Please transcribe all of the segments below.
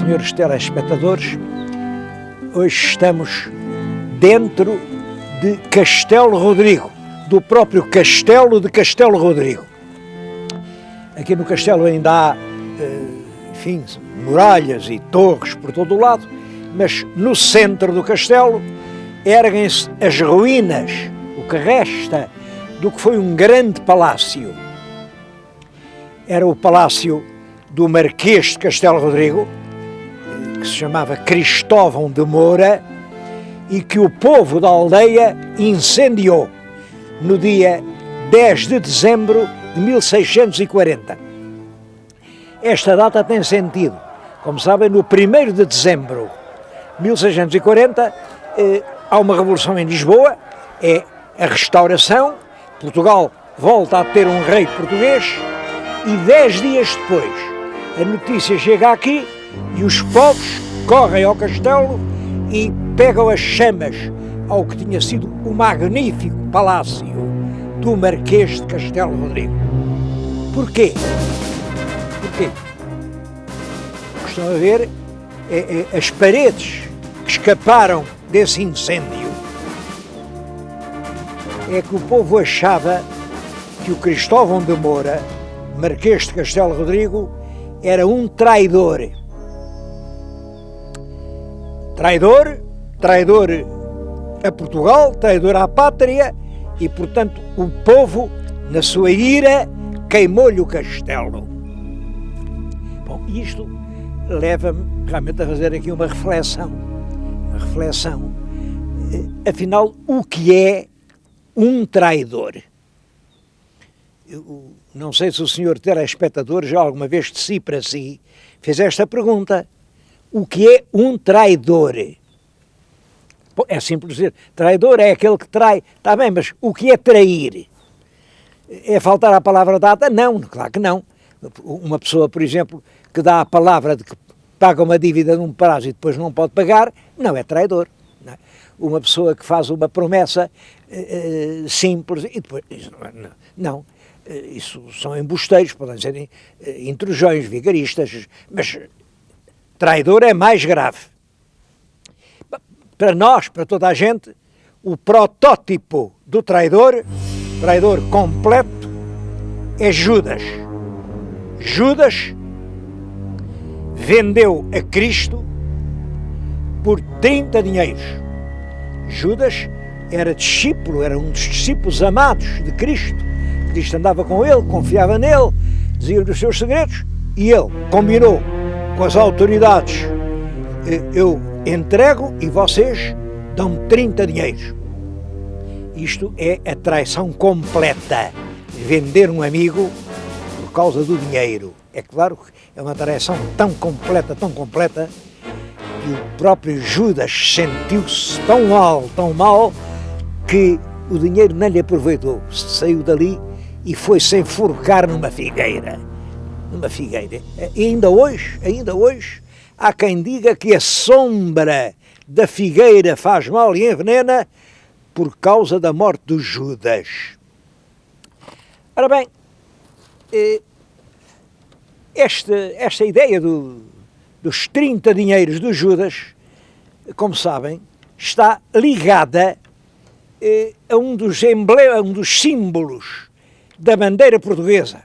senhores telespectadores, hoje estamos dentro de Castelo Rodrigo, do próprio Castelo de Castelo Rodrigo. Aqui no castelo ainda há, enfim, muralhas e torres por todo o lado, mas no centro do castelo erguem-se as ruínas, o que resta do que foi um grande palácio. Era o palácio do Marquês de Castelo Rodrigo, que se chamava Cristóvão de Moura, e que o povo da aldeia incendiou no dia 10 de dezembro de 1640. Esta data tem sentido. Como sabem, no 1º de dezembro de 1640 há uma revolução em Lisboa, é a restauração, Portugal volta a ter um rei português e 10 dias depois a notícia chega aqui e os povos correm ao castelo e pegam as chamas ao que tinha sido o magnífico palácio do Marquês de Castelo Rodrigo. Porquê? Porquê? Estão a ver as paredes que escaparam desse incêndio. É que o povo achava que o Cristóvão de Moura, Marquês de Castelo Rodrigo, era um traidor. Traidor a Portugal, traidor à pátria, e portanto o povo, na sua ira, queimou-lhe o castelo. Bom, isto leva-me realmente a fazer aqui uma reflexão. Afinal, o que é um traidor? Eu não sei se o senhor telespectador já alguma vez de si para si fez esta pergunta. O que é um traidor? Bom, é simples dizer, traidor é aquele que trai. Está bem, mas o que é trair? É faltar à palavra dada? Não, claro que não. Uma pessoa, por exemplo, que dá a palavra de que paga uma dívida num prazo e depois não pode pagar, não é traidor. Não é? Uma pessoa que faz uma promessa simples e depois... Não. Isso são embusteiros, podem ser intrusões, vigaristas, mas traidor é mais grave. Para nós, para toda a gente, o protótipo do traidor completo, é Judas. Judas vendeu a Cristo por 30 dinheiros. Judas era discípulo, era um dos discípulos amados de Cristo. Cristo andava com ele, confiava nele, dizia-lhe os seus segredos, e ele combinou com as autoridades: eu entrego e vocês dão-me 30 dinheiros. Isto é a traição completa, vender um amigo por causa do dinheiro. É claro que é uma traição tão completa, que o próprio Judas sentiu-se tão mal, que o dinheiro não lhe aproveitou, saiu dali e foi sem enforcar numa figueira. E ainda hoje, há quem diga que a sombra da figueira faz mal e envenena por causa da morte do Judas. Ora bem, esta ideia dos 30 dinheiros do Judas, como sabem, está ligada a um dos símbolos da bandeira portuguesa.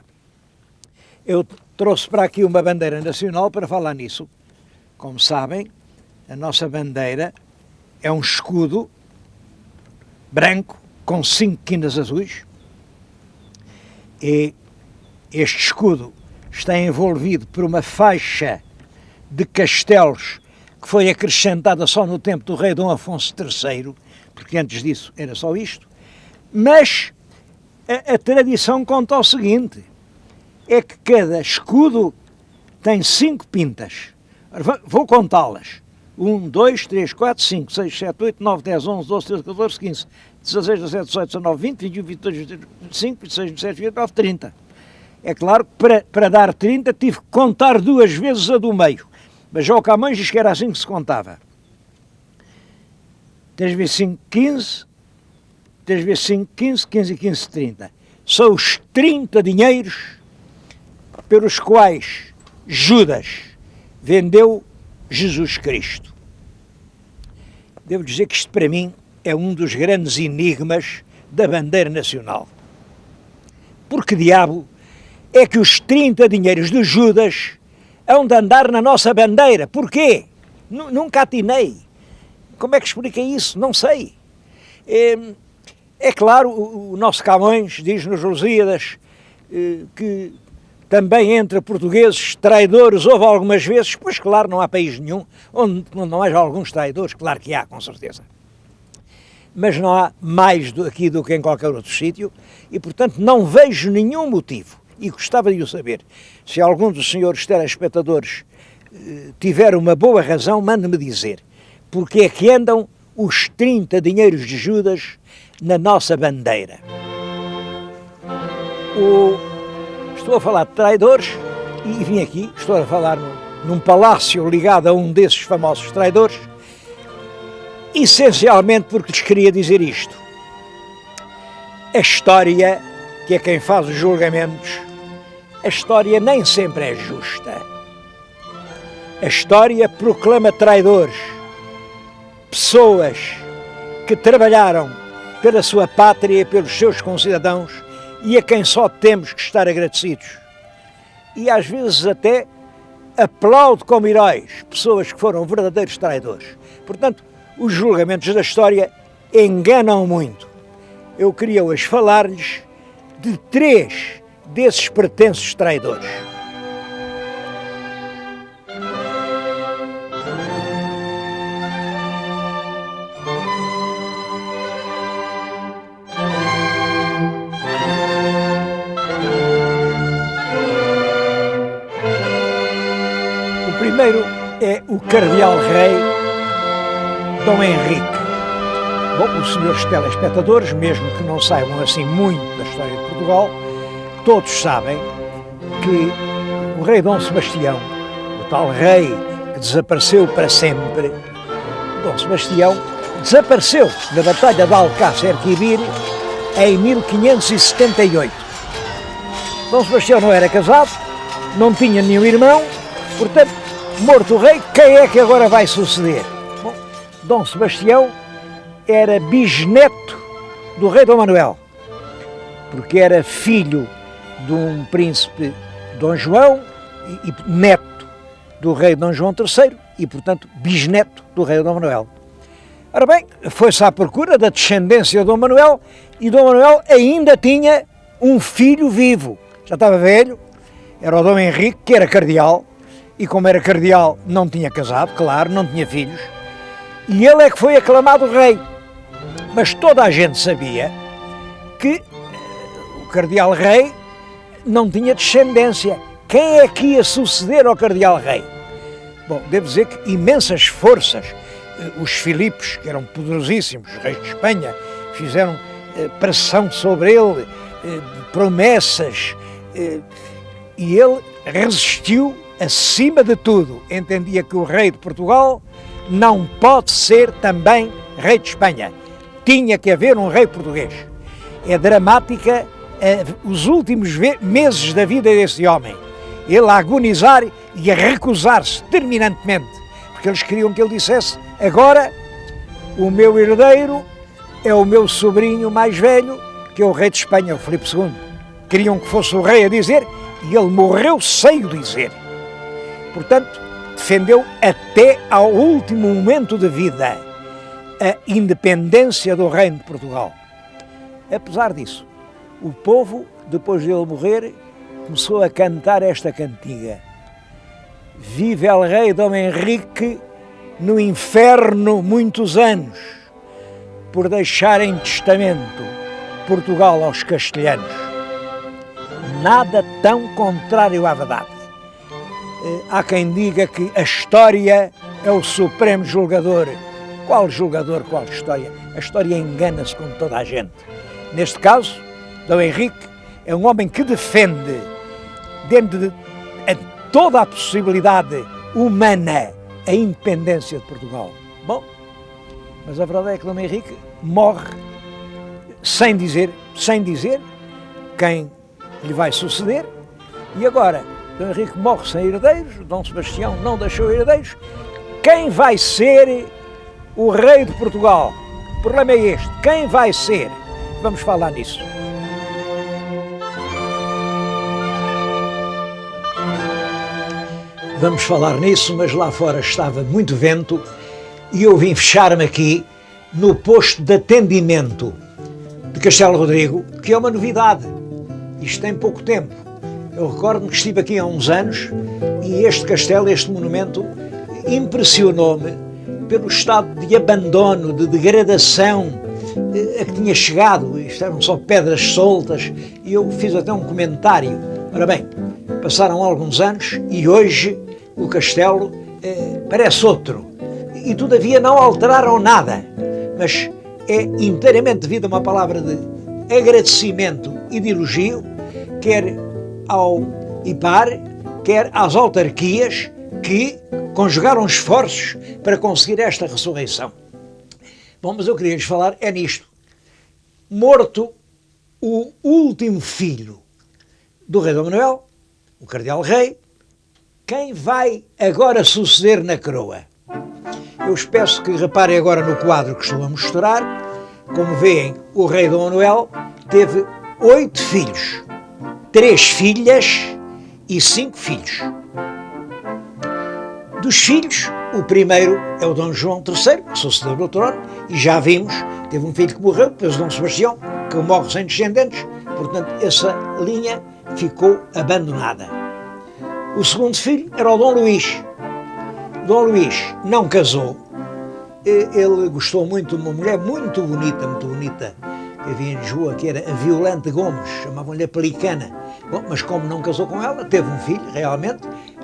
Eu trouxe para aqui uma bandeira nacional para falar nisso. Como sabem, a nossa bandeira é um escudo branco com 5 quinas azuis, e este escudo está envolvido por uma faixa de castelos que foi acrescentada só no tempo do rei Dom Afonso III, porque antes disso era só isto, mas a tradição conta o seguinte, é que cada escudo tem 5 pintas. Vou contá-las. 1, 2, 3, 4, 5, 6, 7, 8, 9, 10, 11, 12, 13, 14, 15, 16, 17, 18, 19, 20, 21, 22, 23, 25, 26, 27, 29, 30. É claro que para dar 30 tive que contar 2 vezes a do meio. Mas já o Camões diz que era assim que se contava. 3 vezes 5, 15, 3 vezes 5, 15, 15 e 15, 30. São os 30 dinheiros pelos quais Judas vendeu Jesus Cristo. Devo dizer que isto para mim é um dos grandes enigmas da bandeira nacional. Por que diabo é que os 30 dinheiros de Judas hão de andar na nossa bandeira? Porquê? Nunca atinei. Como é que explica isso? Não sei. É claro, o nosso Camões diz nos Lusíadas que também entre portugueses traidores houve algumas vezes, pois claro, não há país nenhum onde não haja alguns traidores, claro que há, com certeza. Mas não há mais aqui do que em qualquer outro sítio e, portanto, não vejo nenhum motivo, e gostava de o saber, se algum dos senhores telespectadores tiver uma boa razão, mande-me dizer, porque é que andam os 30 dinheiros de Judas na nossa bandeira. Estou a falar de traidores e vim aqui, estou a falar num palácio ligado a um desses famosos traidores, essencialmente porque lhes queria dizer isto. A história, que é quem faz os julgamentos, a história nem sempre é justa. A história proclama traidores, pessoas que trabalharam pela sua pátria e pelos seus concidadãos e a quem só temos que estar agradecidos. E às vezes até aplaude como heróis pessoas que foram verdadeiros traidores. Portanto, os julgamentos da história enganam muito. Eu queria hoje falar-lhes de 3 desses pretensos traidores. O primeiro é o cardeal-rei Dom Henrique. Bom, os senhores telespectadores, mesmo que não saibam assim muito da história de Portugal, todos sabem que o rei Dom Sebastião, o tal rei que desapareceu para sempre, Dom Sebastião desapareceu na Batalha de Alcácer Quibir em 1578. Dom Sebastião não era casado, não tinha nenhum irmão, portanto, morto o rei, quem é que agora vai suceder? Bom, Dom Sebastião era bisneto do rei Dom Manuel, porque era filho de um príncipe Dom João e neto do rei Dom João III e, portanto, bisneto do rei Dom Manuel. Ora bem, foi-se à procura da descendência de Dom Manuel e Dom Manuel ainda tinha um filho vivo. Já estava velho, era o Dom Henrique, que era cardeal, e como era cardeal não tinha casado, claro, não tinha filhos, e ele é que foi aclamado rei. Mas toda a gente sabia que o cardeal-rei não tinha descendência. Quem é que ia suceder ao cardeal-rei? Bom, devo dizer que imensas forças, os Filipos, que eram poderosíssimos, reis de Espanha, fizeram pressão sobre ele, promessas, e ele resistiu acima de tudo. Entendia que o rei de Portugal não pode ser também rei de Espanha. Tinha que haver um rei português. É dramática os últimos meses da vida desse homem. Ele a agonizar e a recusar-se terminantemente, porque eles queriam que ele dissesse: agora o meu herdeiro é o meu sobrinho mais velho, que é o rei de Espanha, o Filipe II. Queriam que fosse o rei a dizer, e ele morreu sem o dizer. Portanto, defendeu até ao último momento de vida a independência do Reino de Portugal. Apesar disso, o povo, depois dele morrer, começou a cantar esta cantiga: Vive el rei Dom Henrique no inferno muitos anos, por deixar em testamento Portugal aos castelhanos. Nada tão contrário à verdade. Há quem diga que a história é o supremo julgador. Qual julgador, qual história? A história engana-se com toda a gente. Neste caso, Dom Henrique é um homem que defende, dentro de toda a possibilidade humana, a independência de Portugal. Bom, mas a verdade é que Dom Henrique morre sem dizer quem lhe vai suceder, e agora Dom Henrique morre sem herdeiros, Dom Sebastião não deixou herdeiros, quem vai ser o rei de Portugal? O problema é este, quem vai ser? Vamos falar nisso. Vamos falar nisso, mas lá fora estava muito vento e eu vim fechar-me aqui no posto de atendimento de Castelo Rodrigo, que é uma novidade. Isto tem pouco tempo. Eu recordo-me que estive aqui há uns anos e este castelo, este monumento, impressionou-me pelo estado de abandono, de degradação a que tinha chegado. Isto eram só pedras soltas e eu fiz até um comentário. Ora bem, passaram alguns anos e hoje o castelo parece outro. E todavia não alteraram nada, mas é inteiramente devido a uma palavra de agradecimento e de elogio, quer ao IPAR, quer às autarquias que conjugaram esforços para conseguir esta ressurreição. Bom, mas eu queria-lhes falar nisto. Morto o último filho do rei Dom Manuel, o cardeal rei, quem vai agora suceder na coroa? Eu os peço que reparem agora no quadro que estou a mostrar. Como veem, o rei Dom Manuel teve 8 filhos, 3 filhas e 5 filhos. Dos filhos, o primeiro é o Dom João III, que sucedeu no trono, e já vimos, teve um filho que morreu, depois o Dom Sebastião, que morre sem descendentes, portanto essa linha ficou abandonada. O segundo filho era o Dom Luís. Dom Luís não casou, ele gostou muito de uma mulher muito bonita, que havia em Lisboa, que era a Violante Gomes, chamavam-lhe a Pelicana. Bom, mas como não casou com ela, teve um filho, realmente,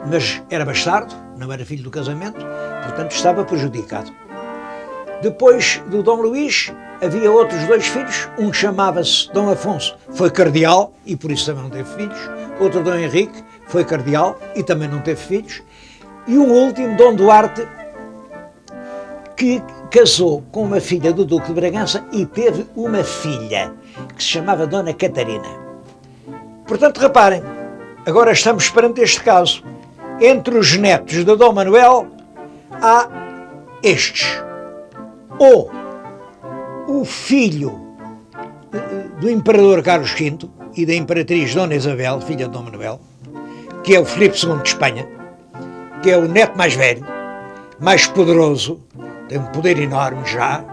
mas era bastardo, não era filho do casamento, portanto estava prejudicado. Depois do Dom Luís, havia outros 2 filhos, um que chamava-se Dom Afonso, foi cardeal, e por isso também não teve filhos, outro Dom Henrique, foi cardeal, e também não teve filhos, e um último, Dom Duarte, que casou com uma filha do Duque de Bragança e teve uma filha, que se chamava Dona Catarina. Portanto, reparem, agora estamos perante este caso. Entre os netos de Dom Manuel há estes. Ou o filho do imperador Carlos V e da imperatriz Dona Isabel, filha de Dom Manuel, que é o Filipe II de Espanha, que é o neto mais velho, mais poderoso, tem um poder enorme já,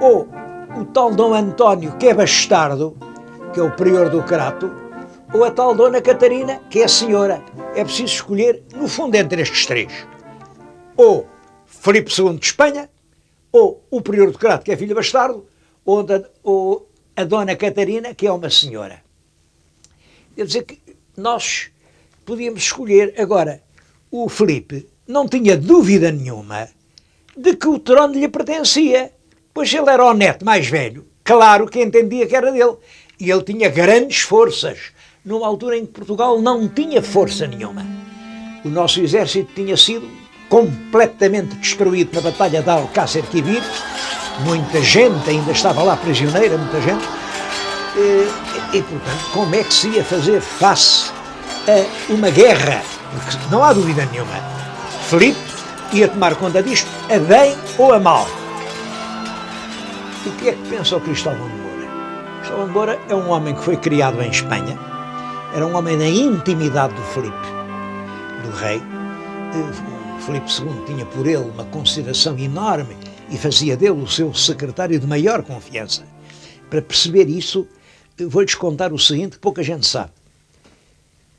ou o tal Dom António, que é bastardo, que é o prior do Crato, ou a tal Dona Catarina, que é a senhora. É preciso escolher, no fundo, entre estes 3. Ou Filipe II de Espanha, ou o prior do Crato, que é filho bastardo, ou a Dona Catarina, que é uma senhora. Quer dizer que nós podíamos escolher. Agora, o Filipe não tinha dúvida nenhuma de que o trono lhe pertencia, pois ele era o neto mais velho, claro que entendia que era dele, e ele tinha grandes forças, numa altura em que Portugal não tinha força nenhuma. O nosso exército tinha sido completamente destruído na Batalha de Alcácer Quibir, muita gente ainda estava lá prisioneira, muita gente, e portanto, como é que se ia fazer face a uma guerra? Porque não há dúvida nenhuma, Filipe ia tomar conta disto, a bem ou a mal. O que é que pensa o Cristóvão de Moura? Cristóvão de Moura é um homem que foi criado em Espanha, era um homem da intimidade do Filipe, do rei. Filipe II tinha por ele uma consideração enorme e fazia dele o seu secretário de maior confiança. Para perceber isso, vou-lhes contar o seguinte, que pouca gente sabe.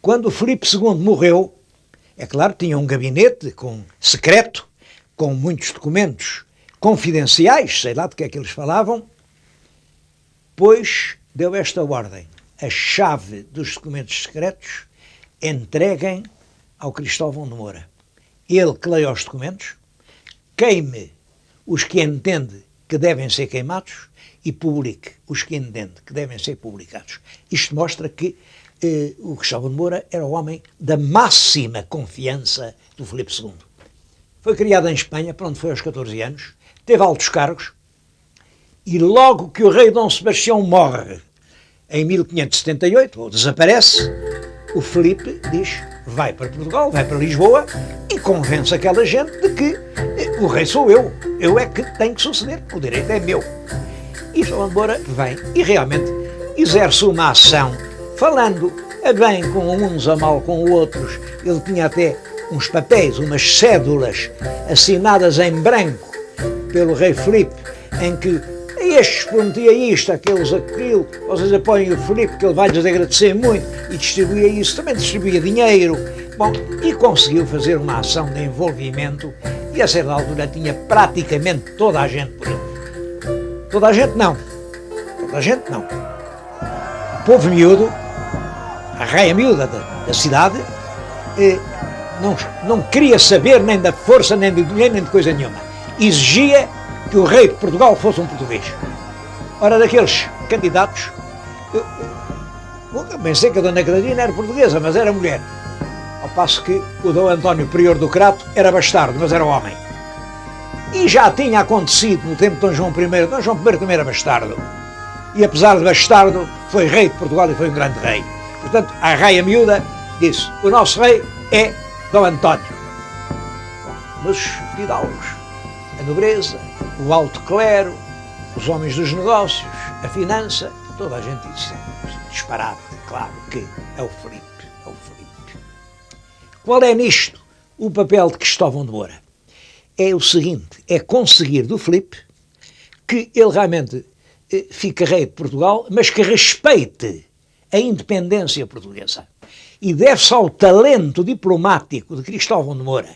Quando Filipe II morreu, é claro, tinha um gabinete secreto, com muitos documentos confidenciais, sei lá de que é que eles falavam, pois deu esta ordem: a chave dos documentos secretos entreguem ao Cristóvão de Moura. Ele que leia os documentos, queime os que entende que devem ser queimados e publique os que entende que devem ser publicados. Isto mostra que o Cristóvão de Moura era o homem da máxima confiança do Filipe II. Foi criado em Espanha, para onde foi aos 14 anos, teve altos cargos, e logo que o rei Dom Sebastião morre, em 1578, ou desaparece, o Filipe diz, vai para Portugal, vai para Lisboa e convence aquela gente de que o rei sou eu é que tenho que suceder, o direito é meu. E Cristóvão de Moura vem e realmente exerce uma ação, falando a bem com uns, a mal com outros. Ele tinha até uns papéis, umas cédulas assinadas em branco pelo rei Filipe, em que estes prometia isto, aqueles aquilo, vocês apoiem o Filipe que ele vai-lhes agradecer muito, e distribuía isso, também distribuía dinheiro. Bom, e conseguiu fazer uma ação de envolvimento e a certa altura tinha praticamente toda a gente por ele. Toda a gente não. O povo miúdo, a raia miúda da cidade, não queria saber nem da força, nem de dinheiro, nem de coisa nenhuma. Exigia que o rei de Portugal fosse um português. Ora, daqueles candidatos, eu pensei que a Dona Catarina era portuguesa, mas era mulher. Ao passo que o Dom António Prior do Crato era bastardo, mas era homem. E já tinha acontecido no tempo de Dom João I. Dom João I também era bastardo. E apesar de bastardo, foi rei de Portugal e foi um grande rei. Portanto, a raia miúda disse, o nosso rei é Dom António. Mas os fidalgos, a nobreza, o alto clero, os homens dos negócios, a finança, toda a gente disse, disparate, claro que é o Filipe. Qual é nisto o papel de Cristóvão de Moura? É o seguinte, é conseguir do Filipe que ele realmente fique rei de Portugal, mas que respeite a independência portuguesa. E deve-se ao talento diplomático de Cristóvão de Moura,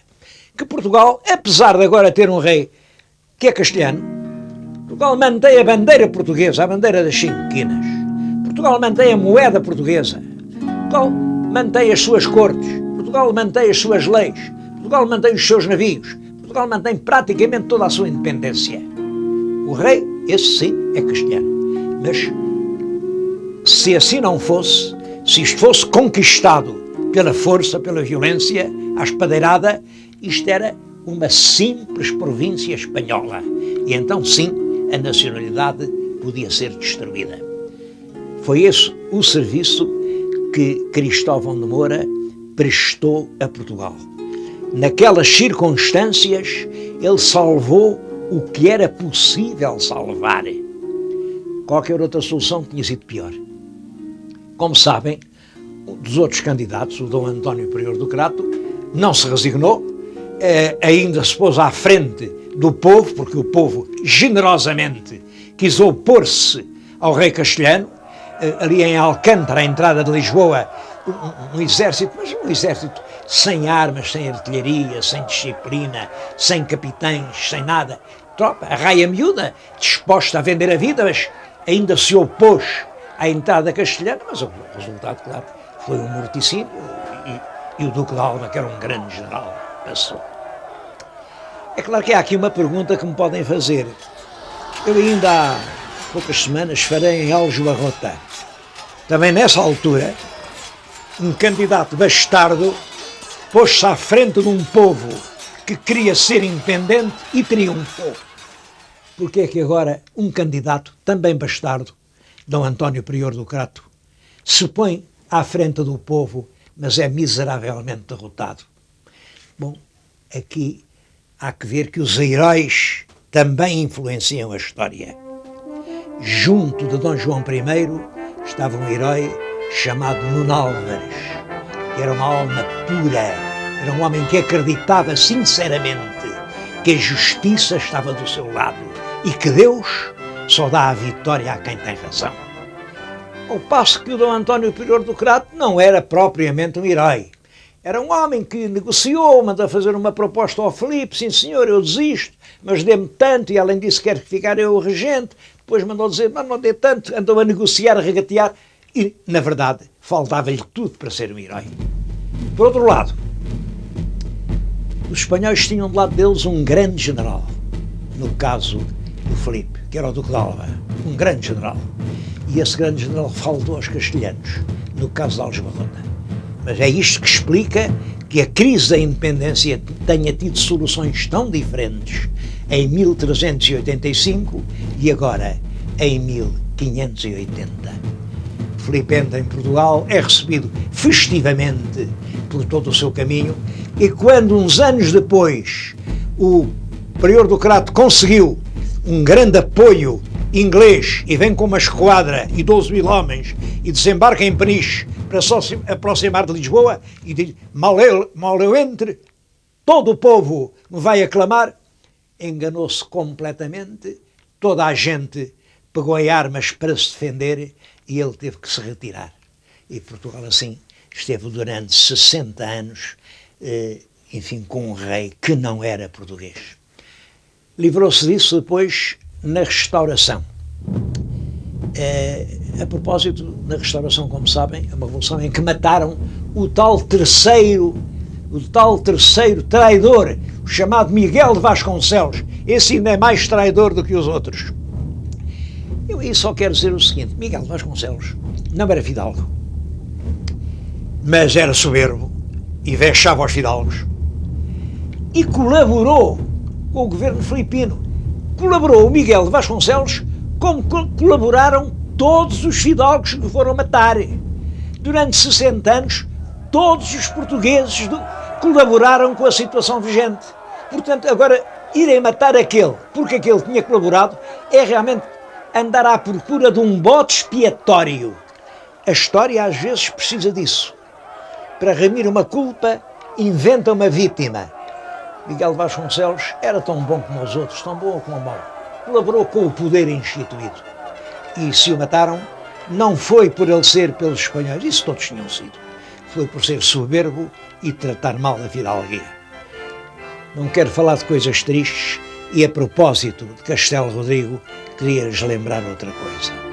que Portugal, apesar de agora ter um rei que é castelhano, Portugal mantém a bandeira portuguesa, a bandeira das 5 quinas. Portugal mantém a moeda portuguesa. Portugal mantém as suas cortes. Portugal mantém as suas leis. Portugal mantém os seus navios. Portugal mantém praticamente toda a sua independência. O rei, esse sim, é castelhano. Mas, se assim não fosse, se isto fosse conquistado pela força, pela violência, à espadeirada, isto era uma simples província espanhola. E então, sim, a nacionalidade podia ser destruída. Foi esse o serviço que Cristóvão de Moura prestou a Portugal. Naquelas circunstâncias, ele salvou o que era possível salvar. Qualquer outra solução tinha sido pior. Como sabem, um dos outros candidatos, o Dom António Prior do Crato, não se resignou, ainda se pôs à frente do povo, porque o povo generosamente quis opor-se ao rei castelhano, ali em Alcântara, à entrada de Lisboa, um exército, mas um exército sem armas, sem artilharia, sem disciplina, sem capitães, sem nada. Tropa, a raia miúda, disposta a vender a vida, mas ainda se opôs à entrada castelhana, mas o resultado, claro, foi um morticínio e o Duque de Alba, que era um grande general, passou. É claro que há aqui uma pergunta que me podem fazer. Eu ainda há poucas semanas farei em Aljubarrota. Também nessa altura, um candidato bastardo pôs-se à frente de um povo que queria ser independente e triunfou. Porque é que agora um candidato, também bastardo, Dom António Prior do Crato, se põe à frente do povo, mas é miseravelmente derrotado? Bom, aqui há que ver que os heróis também influenciam a história. Junto de Dom João I estava um herói chamado Nuno Álvares, que era uma alma pura, era um homem que acreditava sinceramente que a justiça estava do seu lado e que Deus só dá a vitória a quem tem razão. Ao passo que o Dom António Prior do Crato não era propriamente um herói. Era um homem que negociou, mandou fazer uma proposta ao Filipe, sim senhor, eu desisto, mas dê-me tanto, e além disso quero ficar eu o regente. Depois mandou dizer, mas não dê tanto, andou a negociar, a regatear, e, na verdade, faltava-lhe tudo para ser um herói. Por outro lado, os espanhóis tinham do lado deles um grande general, no caso do Filipe, que era o Duque de Alba, um grande general. E esse grande general faltou aos castelhanos, no caso de Aljubarrota. Mas é isto que explica que a crise da independência tenha tido soluções tão diferentes em 1385 e agora em 1580. Filipe entra em Portugal, é recebido festivamente por todo o seu caminho, e quando uns anos depois o prior do Crato conseguiu um grande apoio inglês e vem com uma esquadra e 12 mil homens e desembarca em Peniche para se aproximar de Lisboa e diz: mal eu entre, todo o povo me vai aclamar, enganou-se completamente, toda a gente pegou em armas para se defender e ele teve que se retirar. E Portugal assim esteve durante 60 anos, enfim, com um rei que não era português. Livrou-se disso depois na Restauração. A propósito, na Restauração, como sabem, é uma revolução em que mataram o tal terceiro traidor, o chamado Miguel de Vasconcelos. Esse ainda é mais traidor do que os outros. Eu aí só quero dizer o seguinte: Miguel de Vasconcelos não era fidalgo, mas era soberbo e vexava aos fidalgos e colaborou com o governo filipino. Colaborou o Miguel de Vasconcelos como colaboraram todos os fidalgos que foram matar. Durante 60 anos, todos os portugueses colaboraram com a situação vigente. Portanto, agora, irem matar aquele, porque aquele tinha colaborado, é realmente andar à procura de um bode expiatório. A história às vezes precisa disso. Para remir uma culpa, inventa uma vítima. Miguel de Vasconcelos era tão bom como os outros, tão bom como o mau. Colaborou com o poder instituído. E se o mataram, não foi por ele ser pelos espanhóis, isso todos tinham sido. Foi por ser soberbo e tratar mal a fidalguia. Não quero falar de coisas tristes e, a propósito de Castelo Rodrigo, queria-lhes lembrar outra coisa.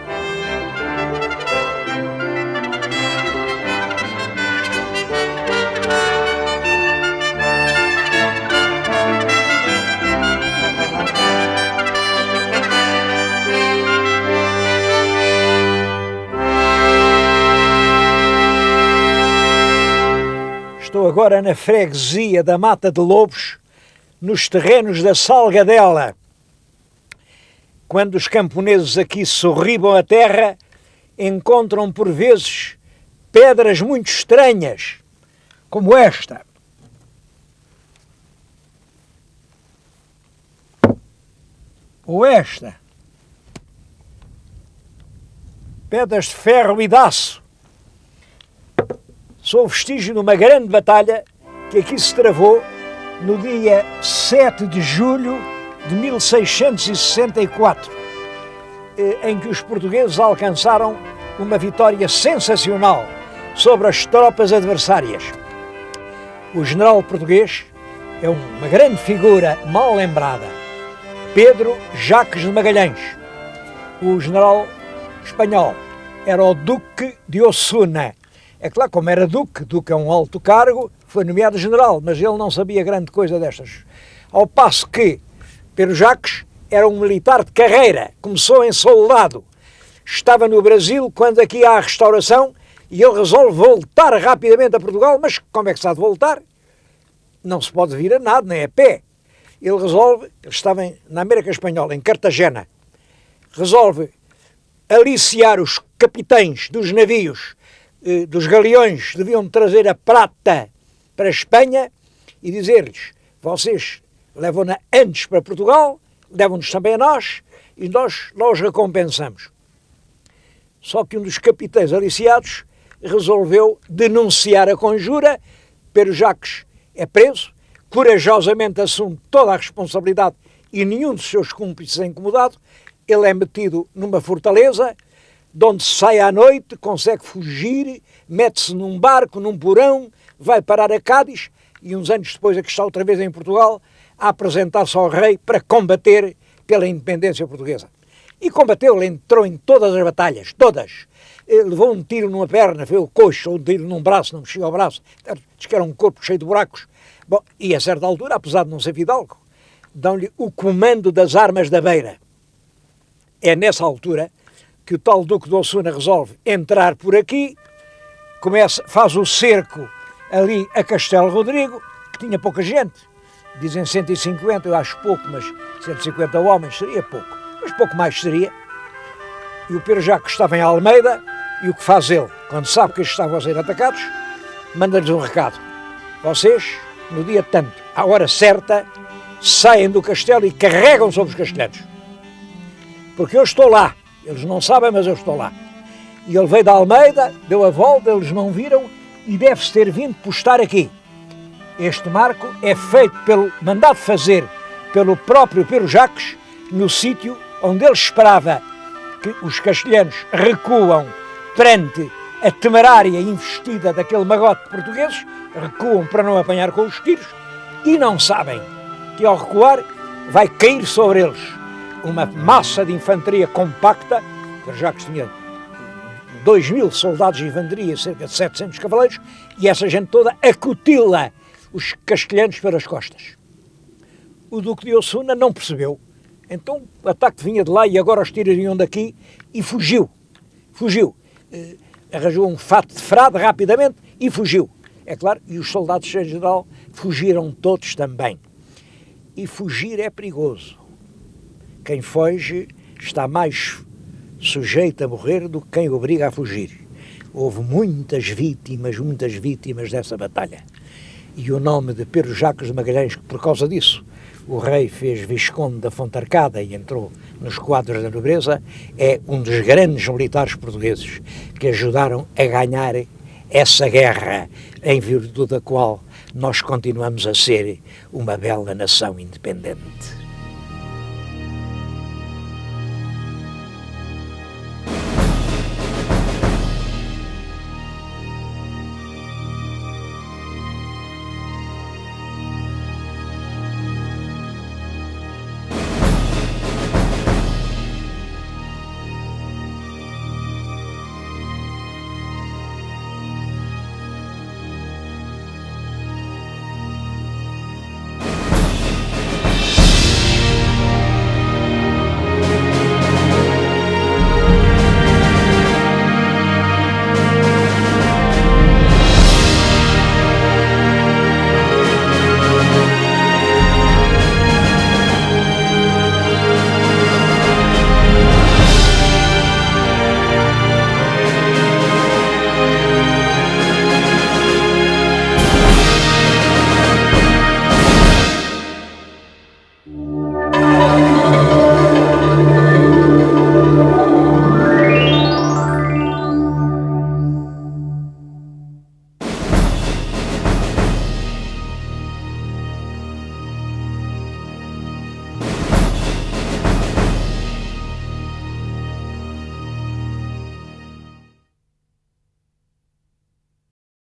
Estou agora na freguesia da Mata de Lobos, nos terrenos da Salgadela. Quando os camponeses aqui sorribam a terra, encontram por vezes pedras muito estranhas, como esta. Ou esta. Pedras de ferro e de aço. Sou vestígio de uma grande batalha que aqui se travou no dia 7 de julho de 1664, em que os portugueses alcançaram uma vitória sensacional sobre as tropas adversárias. O general português é uma grande figura mal lembrada, Pedro Jacques de Magalhães. O general espanhol era o Duque de Osuna. É claro, como era Duque é um alto cargo, foi nomeado general, mas ele não sabia grande coisa destas. Ao passo que Pedro Jacques era um militar de carreira, começou em soldado, estava no Brasil quando aqui há a Restauração e ele resolve voltar rapidamente a Portugal, mas como é que se há de voltar? Não se pode vir a nada, nem a pé. Ele estava na América Espanhola, em Cartagena, resolve aliciar os capitães dos navios, dos galeões, deviam trazer a prata para a Espanha e dizer-lhes: vocês levam-na antes para Portugal, levam-nos também a nós e nós os recompensamos. Só que um dos capitães aliciados resolveu denunciar a conjura. Pedro Jacques é preso, corajosamente assume toda a responsabilidade e nenhum dos seus cúmplices é incomodado. Ele é metido numa fortaleza, de onde sai à noite, consegue fugir, mete-se num barco, num porão, vai parar a Cádiz e uns anos depois aqui está outra vez em Portugal a apresentar-se ao rei para combater pela independência portuguesa. E combateu, ele entrou em todas as batalhas, todas. Ele levou um tiro numa perna, foi o coxo, ou um tiro num braço, não mexia ao braço, diz que era um corpo cheio de buracos. Bom, e a certa altura, apesar de não ser fidalgo, dão-lhe o comando das armas da beira. É nessa altura que o tal Duque de Osuna resolve entrar por aqui, faz o cerco ali a Castelo Rodrigo, que tinha pouca gente, dizem 150, eu acho pouco, mas 150 homens seria pouco, mas pouco mais seria. E o Pedro Jacques estava em Almeida, E o que faz ele, quando sabe que eles estavam a ser atacados, manda-lhes um recado. Vocês, no dia tanto, à hora certa, saem do castelo e carregam sobre os castelhanos. Porque eu estou lá. Eles não sabem, mas eu estou lá. E ele veio da Almeida, deu a volta, eles não viram e deve-se ter vindo postar aqui. Este marco é feito mandado fazer pelo próprio Pero Jacques no sítio onde ele esperava que os castelhanos recuam perante a temerária investida daquele magote de portugueses, recuam para não apanhar com os tiros e não sabem que ao recuar vai cair sobre eles uma massa de infantaria compacta. Pero Jacques tinha 2.000 soldados de infantaria e cerca de 700 cavaleiros, e essa gente toda acutila os castelhanos pelas costas. O Duque de Osuna não percebeu, então o ataque vinha de lá e agora os tiros vinham daqui e fugiu. Arranjou um fato de frade rapidamente e fugiu. É claro, e os soldados em geral fugiram todos também. E fugir é perigoso. Quem foge está mais sujeito a morrer do que quem obriga a fugir. Houve muitas vítimas dessa batalha. E o nome de Pero Jacques de Magalhães, por causa disso, o rei fez Visconde da Fontarcada e entrou nos quadros da nobreza, é um dos grandes militares portugueses que ajudaram a ganhar essa guerra, em virtude da qual nós continuamos a ser uma bela nação independente.